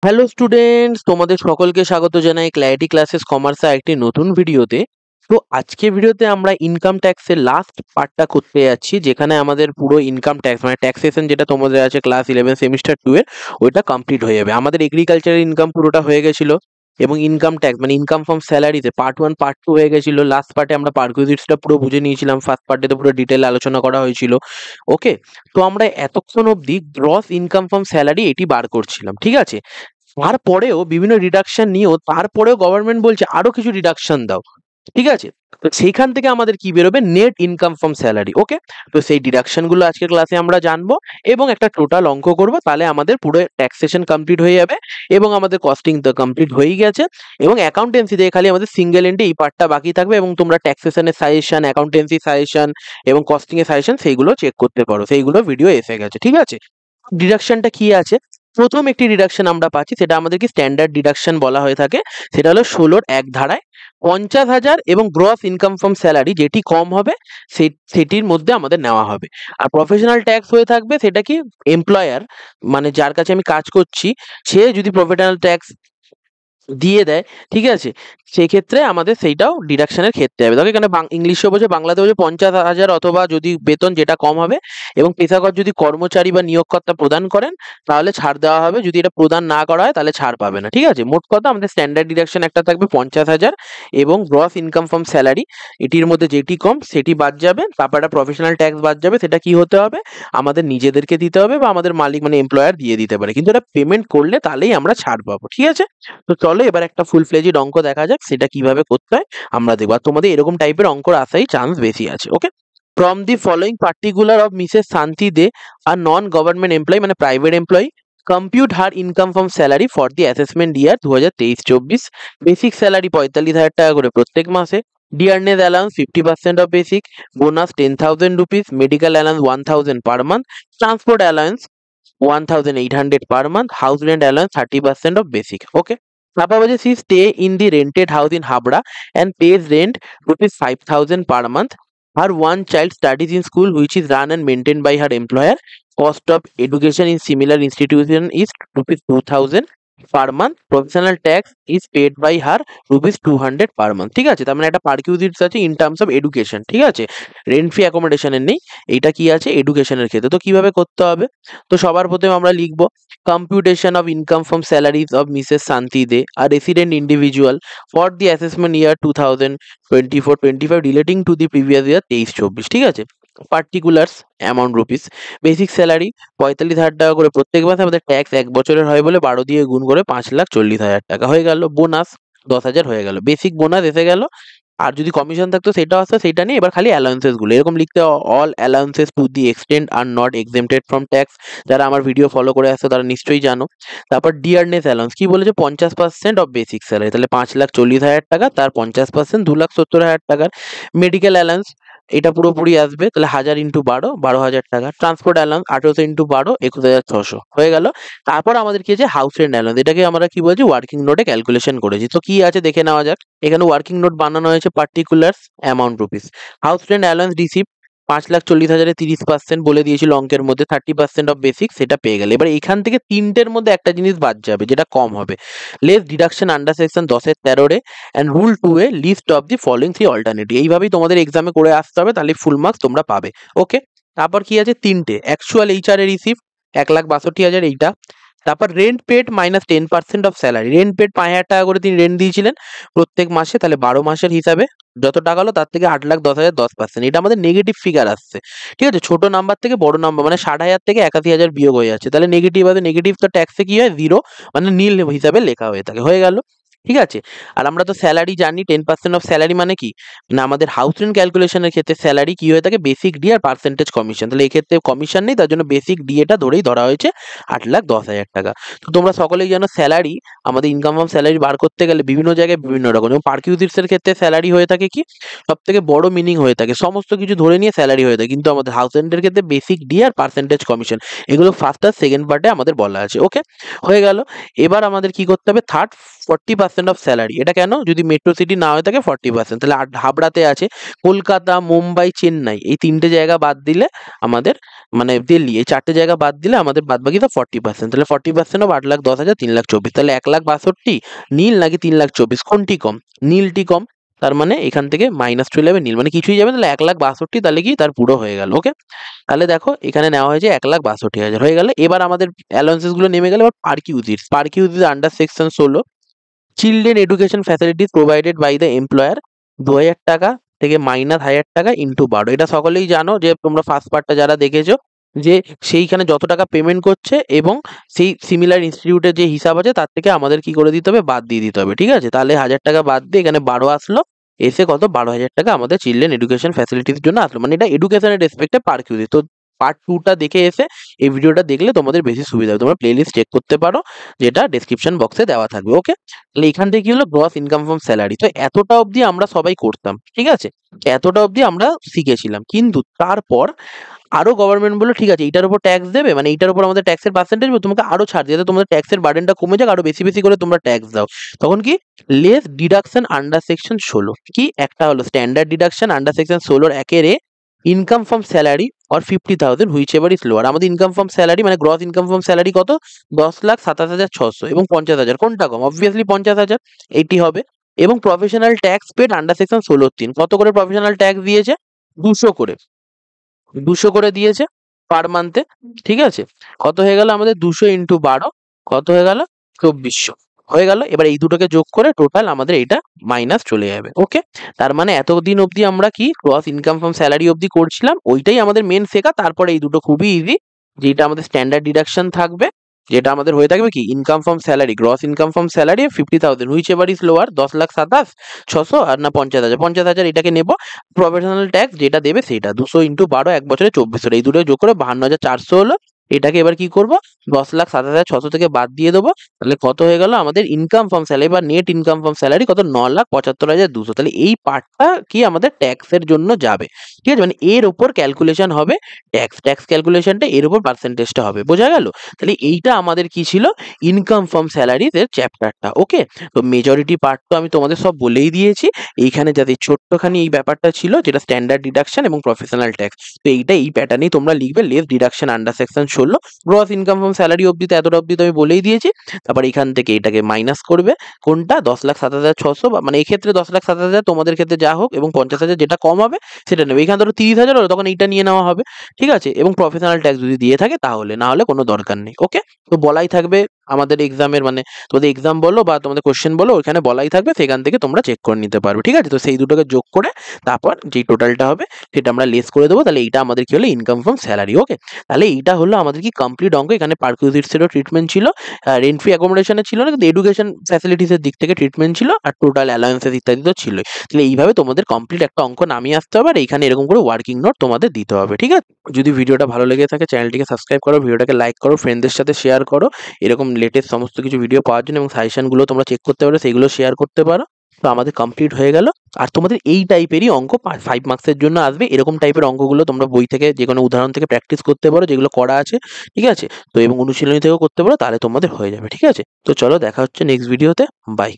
Hello students, তোমাদের সকলকে স্বাগত জানাই ক্ল্যারিটি ক্লাসেস কমার্সের একটি নতুন ভিডিওতে। তো আজকে ভিডিওতে আমরা ইনকাম ট্যাক্সের লাস্ট পার্টটা করতে যাচ্ছি, যেখানে আমাদের পুরো ইনকাম ট্যাক্স মানে ট্যাক্সেশন যেটা তোমাদের আছে ক্লাস 11 সেমিস্টার 2 এর, ওইটা কমপ্লিট হয়ে যাবে। আমাদের এগ্রিকালচারাল ইনকাম পুরোটা হয়ে গেছিল, এবং ইনকাম ট্যাক্স মানে ইনকাম ফ্রম স্যালারিতে পার্ট 1 পার্ট 2 হয়ে গেছিল। লাস্ট পার্টে আমরা পারকুইজিটসটা পুরো বুঝে নিয়েছিলাম, ফার্স্ট পার্টে তো পুরো ডিটেল আলোচনা করা হয়েছিল। ওকে, তো আমরা এতক্ষণ অবধি গ্রস ইনকাম ফ্রম স্যালারি এটি বার করছিলাম, ঠিক আছে। তারপরেও বিভিন্ন রিডাকশন নিয়েও তারপরেও গভর্নমেন্ট বলছে আরো কিছু রিডাকশন দাও, ঠিক আছে। তো সেইখান থেকে আমাদের কি বেরোবে, নেট ইনকাম ফ্রম স্যালারি। ওকে, তো সেই ডিডাকশন গুলো আজকের ক্লাসে আমরা জানবো এবং একটা টোটাল অঙ্ক করব, তাহলে আমাদের পুরো ট্যাক্সেশন কমপ্লিট হয়ে যাবে এবং আমাদের কস্টিং তো কমপ্লিট হয়েই গেছে। এবং অ্যাকাউন্টেন্সি থেকে খালি আমাদের সিঙ্গেল এন্ডে এই পার্টটা বাকি থাকবে, এবং তোমরা ট্যাক্সেশনের সাজেশন, অ্যাকাউন্টেন্সি সাজেশন এবং কস্টিং এর সাজেশন সেইগুলো চেক করতে পারো, সেইগুলো ভিডিও এসে গেছে, ঠিক আছে। ডিডাকশনটা কি আছে, প্রথম একটি ডিডাকশন আমরা পাচ্ছি, সেটা আমাদেরকে স্ট্যান্ডার্ড ডিডাকশন বলা হয়ে থাকে। সেটা হলো 16-র 1 ধারায় 50,000 এবং গ্রস ইনকাম ফ্রম স্যালারি যেটি কম হবে সেটির মধ্যে আমাদের নেওয়া হবে। আর প্রফেশনাল ট্যাক্স হয়ে থাকবে, সেটা কি এমপ্লয়ার মানে যার কাছে আমি কাজ করছি, সে যদি প্রফেশনাল ট্যাক্স দিয়ে দেয়, ঠিক আছে, সেক্ষেত্রে আমাদের সেইটাও ডিডাকশনের ক্ষেত্রে হবে। দেখো এখানে ইংলিশে বলছে, বাংলাতে বলছে 50,000 অথবা যদি বেতন যেটা কম হবে, এবং পেশাগত যদি কর্মচারী বা নিয়োগকর্তা প্রদান করেন তাহলে ছাড় দেওয়া হবে, যদি এটা প্রদান না করা হয় তাহলে ছাড় পাবে না, ঠিক আছে। মোট কথা আমাদের স্ট্যান্ডার্ড ডিডাকশন একটা থাকবে 50,000 এবং গ্রস ইনকাম ফ্রম স্যালারি এটির মধ্যে যেটি কম সেটি বাদ যাবে। তারপর একটা প্রফেশনাল ট্যাক্স বাদ যাবে, সেটা কি হতে হবে, আমাদের নিজেদেরকে দিতে হবে বা আমাদের মালিক মানে এমপ্লয়ার দিয়ে দিতে পারে, কিন্তু এটা পেমেন্ট করলে তাহলেই আমরা ছাড় পাবো, ঠিক আছে। তো চলো এবার একটা ফুল ফ্লেজড অঙ্ক দেখা যাক, সেটা কিভাবে করতে হয় আমরা দেখবো। আর তোমাদের এরকম টাইপের অঙ্কর আসাই চান্স বেশি আছে। Okay, from the following particular of Mrs Shanti De আর নন গভর্নমেন্ট এমপ্লয়ি মানে private employee, compute her income from salary for the assessment year 2023-24। Basic salary 45,000 টাকা করে প্রত্যেক মাসে, dearness allowance 50% of basic, bonus 10,000 rupees, medical allowance 1,000 per month, transport allowance 1,800 per month, house rent allowance 30% of basic. Okay. Papa বলছে she stay in the rented house in Habra and pays rent rupees 5,000 per month. Her one child studies in school which is run and maintained by her employer. Cost of education in similar institution is rupees 2,000 per month. Professional tax is paid by her rupees 200 per month. ঠিক আছে, তার মানে একটা পারকিউজিটস আছে in terms of education, ঠিক আছে। Rent free অ্যাকোমোডেশনের নেই, এইটা কি আছে এডুকেশনের ক্ষেত্রে। তো কিভাবে করতে হবে, তো সবার প্রথমে আমরা লিখবো computation of income from salaries of Mrs Shanti De আর resident individual for the assessment year 2024-25 relating to the previous year 23-24, ঠিক আছে। Particulars amount rupees, basic salary 45,000 টাকা করে প্রত্যেক মাসে, আমাদের ট্যাক্স 1 বছরের হয় বলে 12 দিয়ে গুণ করে 5,40,000 টাকা হয়ে গেল। বোনাস 10,000 হয়ে গেল, বেসিক বোনাস এসে গেল। আর যদি কমিশন থাকতো সেটাও আসতো, সেটা নিয়ে এবার খালি অ্যালাউন্সেস গুলো এরকম লিখতে, all allowances to the extent are not exempted from tax. যারা আমার ভিডিও ফলো করে আসছো তারা নিশ্চয়ই জানো। তারপর ডিয়ারনেস অ্যালাউন্স কি বলেছে, 50% অফ বেসিক স্যালারি, তাহলে 5,40,000 টাকা, তার 50% 2,70,000 টাকার। মেডিকেল অ্যালাউন্স এটা পুরোপুরি আসবে, তাহলে 1,000 ইন্টু 12,000 টাকা। ট্রান্সপোর্ট অ্যালাউন্স 1,800 ইন্টু 12 21,600 হয়ে গেল। তারপর আমাদের কি আছে, হাউস রেন্ট অ্যালাউন্স, এটাকে আমরা কি বলছি ওয়ার্কিং নোটে ক্যালকুলেশন করেছি। তো কি আছে দেখে নেওয়া যাক। এখানে ওয়ার্কিং নোট বানানো হয়েছে, particulars amount rupees, house rent allowance receive 5,40,000 30% বলে দিয়েছিল অঙ্কের মধ্যে, 30% অফ বেসিক, সেটা পেয়ে গেলে। এবার এখান থেকে তিনটের মধ্যে একটা জিনিস বাদ যাবে যেটা কম হবে, লেস ডিডাকশন আন্ডার সেকশন 10-এর 13-এ অ্যান্ড রুল 2-এ least of the following 3 alternative. এইভাবেই তোমাদের এক্সামে করে আসতে হবে, তাহলে ফুল মার্কস তোমরা পাবে। ওকে, তারপর কি আছে, তিনটে অ্যাকচুয়াল এইচআর এ রিসিভ 1,62,000 এইটা। তারপর rent paid minus 10% of salary, rent paid 5,000 টাকা করে তিনি রেন্ট দিয়েছিলেন প্রত্যেক মাসে, তাহলে 12 মাসের হিসাবে যত টাকা হলো তার থেকে 8,10,000 10%, এটা আমাদের নেগেটিভ ফিগার আসছে, ঠিক আছে। ছোট নাম্বার থেকে বড় নাম্বার মানে 60,000 থেকে 81,000 বিয়োগ হয়ে যাচ্ছে, তাহলে নেগেটিভ আছে। নেগেটিভ তো ট্যাক্সে কি হয়, 0 মানে নীল হিসাবে লেখা হয়ে থাকে, হয়ে গেল, ঠিক আছে। আর আমরা তো স্যালারি জানি 10% অফ স্যালারি মানে কি না, আমাদের হাউস রেন্ট ক্যালকুলেশনের ক্ষেত্রে স্যালারি কি হয়ে থাকে, বেসিক ডি আর পার্সেন্টেজ কমিশন, তাহলে এই ক্ষেত্রে কমিশন নেই, তার জন্য বেসিক ডি এটা ধরেই ধরা হয়েছে 8,10,000 টাকা। তো তোমরা সকলেই জানো স্যালারি, আমাদের ইনকাম ফ্রম স্যালারি বার করতে গেলে বিভিন্ন জায়গায় বিভিন্ন রকম, যেমন পারকিউজিটস এর ক্ষেত্রে স্যালারি হয়ে থাকে কি সব থেকে বড় মিনিং হয়ে থাকে, সমস্ত কিছু ধরে নিয়ে স্যালারি হয়ে থাকে, কিন্তু আমাদের হাউস রেন্টের ক্ষেত্রে বেসিক ডি আর পার্সেন্টেজ কমিশন, এগুলো ফার্স্ট আর সেকেন্ড পার্টে আমাদের বলা আছে। ওকে, হয়ে গেল। এবার আমাদের কি করতে হবে, থার্ড 40% অফ স্যালারি। এটা কেন? যদি মেট্রো সিটি না হয়ে থাকে 40%, তাহলে হাবড়াতে আছে, কলকাতা, মুম্বাই, চেন্নাই এই 3টে জায়গা বাদ দিলে আমাদের মানে দিল্লি, এই 4টে জায়গা বাদ দিলে আমাদের বাদ বাকি তো 40%। তাহলে 40% অফ 8,10,000 3,24,000, তাহলে 1,62,000 নীল নাকি 3,24,000 কোনটি কম? নীলটি কম। তার মানে এখান থেকে মাইনাস চলে যাবে নীল, মানে কিছুই যাবে, তাহলে 1,62,000, তাহলে কি তার পুরো হয়ে গেল। ওকে, তাহলে দেখো এখানে নেওয়া হয়েছে 1,62,000 হয়ে গেল। এবার আমাদের অ্যালাউন্সেস গুলো নেমে গেল। এবার perquisites under section 16, children education facilities provided by the employer, 2,000 টাকা থেকে মাইনাস 1,000 টাকা ইন্টু 12। এটা সকলেই জানো যে তোমরা ফার্স্ট পার্টটা যারা দেখেছো, যে সেইখানে যত টাকা পেমেন্ট করছে এবং সেই সিমিলার ইনস্টিটিউটের যে হিসাব আছে তার থেকে আমাদের কি করে দিতে হবে, বাদ দিয়ে দিতে হবে। ঠিক আছে, তাহলে 1,000 টাকা বাদ দিয়ে এখানে 12 আসলো, এসে কত 12,000 টাকা আমাদের চিলড্রেন এডুকেশন ফ্যাসিলিটির জন্য আসলো। মানে এটা এডুকেশনের রেসপেক্টে পার্কিউজি। তো পার্ট 2টা দেখে এসে এই ভিডিওটা দেখলে তোমাদের বেশি সুবিধা হবে। তোমরা প্লেলিস্ট চেক করতে পারো, যেটা ডেসক্রিপশন বক্সে দেওয়া থাকবে। ওকে, তাহলে এখান থেকে কি হলো, গ্রস ইনকাম ফ্রম স্যালারি। তো এতটা অবধি আমরা সবাই করতাম, ঠিক আছে, এতটা অবধি আমরা শিখেছিলাম। কিন্তু তারপর আরো গভর্নমেন্ট বললো ঠিক আছে এইটার উপর ট্যাক্স দেবে, মানে এইটার উপর আমাদের ট্যাক্সের পার্সেন্টেজ তোমাকে আরো ছাড় দিয়ে, তোমাদের ট্যাক্সের বার্ডেনটা কমে যাক, আরো বেশি বেশি করে তোমরা ট্যাক্স দাও। তখন কি, লেস ডিডাকশন আন্ডার সেকশন 16। কি একটা হলো স্ট্যান্ডার্ড ডিডাকশন আন্ডার সেকশন 16 একেরে income from salary or 50,000 whichever is lower. আমাদের ইনকাম ফ্রম স্যালারি মানে গ্রস ইনকাম ফ্রম স্যালারি কত, 10,27,600 এবং 50,000, কোনটা কম? অবভিয়াসলি 50,000, এইটি হবে। এবং professional tax paid under section 16(3), কত করে প্রফেশনাল ট্যাক্স দিয়েছে? 200 করে, 200 করে দিয়েছে পার মান্থে। ঠিক আছে, কত হয়ে গেল আমাদের 200 ইন্টু 12, কত হয়ে গেল 2,400 হয়ে গেল। এবার এই দুটোকে যোগ করে টোটাল আমাদের এটা মাইনাস চলে যাবে। ওকে, তার মানে এতদিন অবধি আমরা কি ক্রস ইনকাম ফ্রম স্যালারি অবধি করছিলাম, ওইটাই আমাদের মেন শেখা। তারপরে এই দুটো খুবই ইজি, যেটা আমাদের স্ট্যান্ডার্ড ডিডাকশন থাকবে, যেটা আমাদের হয়ে থাকবে কি income from salary, gross income from salary 50,000 whichever is lower, 10,27,600 আর না 50,000, 50,000 এটাকে নেব। প্রফেশনাল ট্যাক্স যেটা দেবে সেটা 200 ইন্টু 12, এক বছরে 2,400, এই দুটো যোগ করে 52,400 হলো। এটাকে এবার কি করব, 10,07,600 থেকে বাদ দিয়ে দেবো। তাহলে কত হয়ে গেল আমাদের ইনকাম ফ্রম স্যালারি বা নেট ইনকাম ফ্রম স্যালারি, কত 9,75,200। তাহলে এই পার্টটা কি আমাদের ট্যাক্সের জন্য যাবে। ঠিক আছে, মানে এর উপর ক্যালকুলেশন হবে ট্যাক্স ক্যালকুলেশনটা এর উপর পার্সেন্টেজটা হবে। বোঝা গেল? তাহলে এইটা আমাদের কি ছিল, ইনকাম ফ্রম স্যালারিজ এর চ্যাপ্টারটা। ওকে, তো মেজরিটি পার্ট তো আমি তোমাদের সব বলেই দিয়েছি। এইখানে যাতে ছোট্টখানি এই ব্যাপারটা ছিল, যেটা স্ট্যান্ডার্ড ডিডাকশন এবং প্রফেশনাল ট্যাক্স, তো এইটা এই প্যাটার্নেই তোমরা লিখবে, less deduction under section 16, gross income from salary অবধি তো এতটা অবধি তো আমি বলেই দিয়েছি। তারপর এখান থেকে এটাকে মাইনাস করবে, কোনটা 10,07,600, মানে এক্ষেত্রে 10,07,000, তোমাদের ক্ষেত্রে যা হোক, এবং 50,000 যেটা কম হবে সেটা নেবে। এখানে ধরো 30,000 হলো, তখন এইটা নিয়ে নেওয়া হবে। ঠিক আছে, এবং প্রফেশনাল ট্যাক্স যদি দিয়ে থাকে তাহলে, না হলে কোনো দরকার নেই। ওকে, তো বলাই থাকবে আমাদের এক্সামের, মানে তোমাদের এক্সাম বলো বা তোমাদের কোশ্চেন বলো, ওখানে বলাই থাকবে, সেখান থেকে তোমরা চেক করে নিতে পারবে। ঠিক আছে, তো সেই দুটোকে যোগ করে তারপর যেই টোটালটা হবে সেটা আমরা লেস করে দেবো। তাহলে এইটা আমাদের কি হলো, ইনকাম ফ্রম স্যালারি। ওকে, তাহলে এইটা হলো আমাদের কি কমপ্লিট অঙ্ক। এখানে পার্কুইজিটসেরও ট্রিটমেন্ট ছিল, রেন্ট ফ্রি অ্যাকোমোডেশনে ছিল না, কিন্তু এডুকেশন ফ্যাসিলিটিসের দিক থেকে ট্রিটমেন্ট ছিল, আর টোটাল অ্যালায়েন্সেস ইত্যাদি তো ছিলই। তাহলে এইভাবে তোমাদের কমপ্লিট একটা অঙ্ক নামিয়ে আসতে হবে, আর এইখানে এরকম করে ওয়ার্কিং নোট তোমাদের দিতে হবে। ঠিক আছে, যদি ভিডিওটা ভালো লেগে থাকে চ্যানেলটিকে সাবস্ক্রাইব করো, ভিডিওটাকে লাইক করো, ফ্রেন্ডদের সাথে শেয়ার করো। এরকম লেটেস্ট সমস্ত কিছু ভিডিও পাওয়ার জন্য, এবং সাজেশনগুলো তোমরা চেক করতে পারো, সেগুলো শেয়ার করতে পারো। তো আমাদের কমপ্লিট হয়ে গেল। আর তোমাদের এই টাইপেরই অঙ্ক 5 মার্কসের জন্য আসবে। এরকম টাইপের অঙ্কগুলো তোমরা বই থেকে যে কোনো উদাহরণ থেকে প্র্যাকটিস করতে পারো, যেগুলো করা আছে। ঠিক আছে, তো এবং অনুশীলনী থেকেও করতে পারো, তাহলে তোমাদের হয়ে যাবে। ঠিক আছে, তো চলো দেখা হচ্ছে নেক্সট ভিডিওতে। বাই।